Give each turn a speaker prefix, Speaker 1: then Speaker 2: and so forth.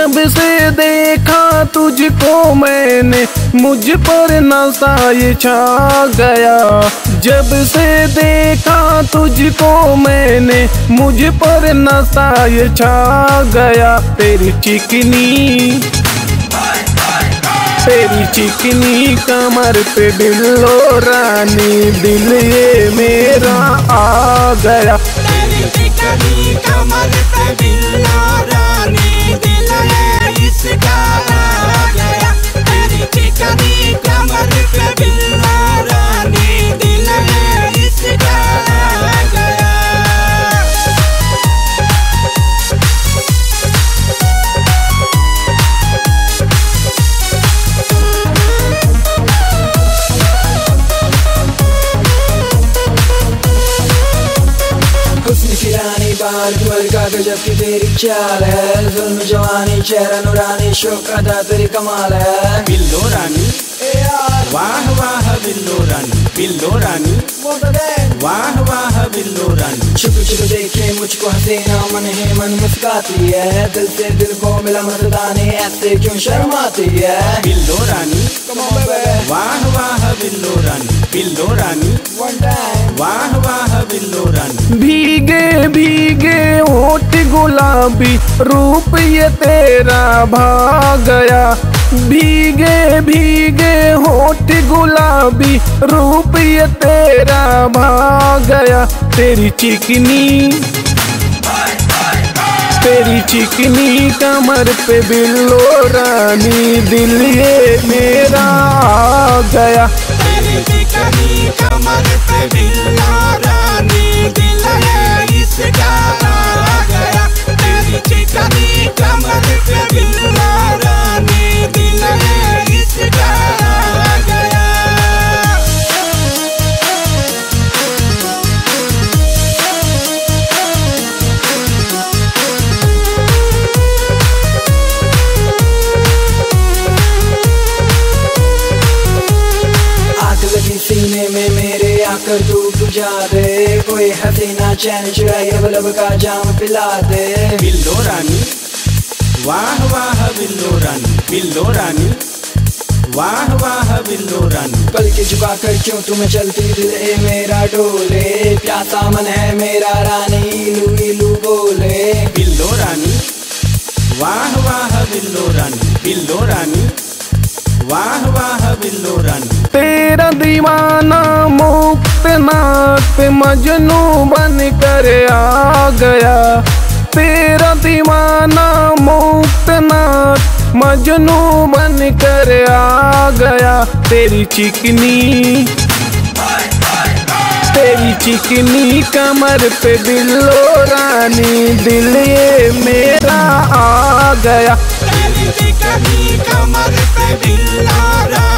Speaker 1: जब से देखा तुझको मैंने मुझ पर नशा ये छा गया। जब से देखा तुझको मैंने मुझ पर नशा ये छा गया। तेरी चिकनी कमर पे बिल्लो रानी दिल ये मेरा आ गया।
Speaker 2: तेरी चिकनी कमर पे बिल्लो रानी दिल ये इसका आ गया। तेरी चिकनी कमर पे बिल्लो रानी दिल ये इसका आ गया। बाल कुल का गजब की तेरी चाल है। जुल्म जवानी चेहरा नूरानी शौक अदा तेरी कमाल है।
Speaker 3: बिल्लो रानी वाह वाह बिल्लो रानी, बिल्लो रानी वाह वाह बिल्लो रानी।
Speaker 2: छुप छुप देखे मुझको हसीना मन ही मन मुस्काती है। दिल से दिल को मिला मर्दानी ऐसे क्यों शर्माती है।
Speaker 3: बिल्लो रानी वाह वाह बिल्लो रानी, बिल्लो रानी वाह वाह बिल्लो रानी।
Speaker 1: भीगे भीगे होठ गुलाबी रूप ये तेरा भाग गया। भीगे भीगे होठ गुलाबी रूप ये तेरा भाग गया। तेरी चिकनी कमर पे बिल्लो रानी दिल ये मेरा आ गया।
Speaker 2: तेरी चिकनी कमर पे बिल्लो रानी दिल ये इसका आ गया। तेरी चिकनी कमर पे बिल्लो रानी दिल ये इसका आ गया। सीने में मेरे आकर तू बुझा दे। कोई हसीना चैन चुराए लब का जाम पिला दे।
Speaker 3: बिल्लो रानी वाह वाह बिल्लो रानी, बिल्लो रानी वाह वाह बिल्लो रानी।
Speaker 2: पल के झुका कर क्यों तुम्हें चलती दिल ए मेरा डोले। प्यासा मन है मेरा रानी इलू इलू बोले।
Speaker 3: बिल्लो रानी वाह वाह बिल्लो रानी, बिल्लो रानी वाह वाह बिल्लो रानी।
Speaker 1: तेरा दीवाना मुक्त नाथ मजनू बन कर आ गया। तेरा दीवाना मुक्त नाथ मजनू बन कर आ गया। तेरी चिकनी कमर पे बिल्लो रानी दिल ये मेरा आ गया।
Speaker 2: तेरी चिकनी कमर पे बिल्लो रानी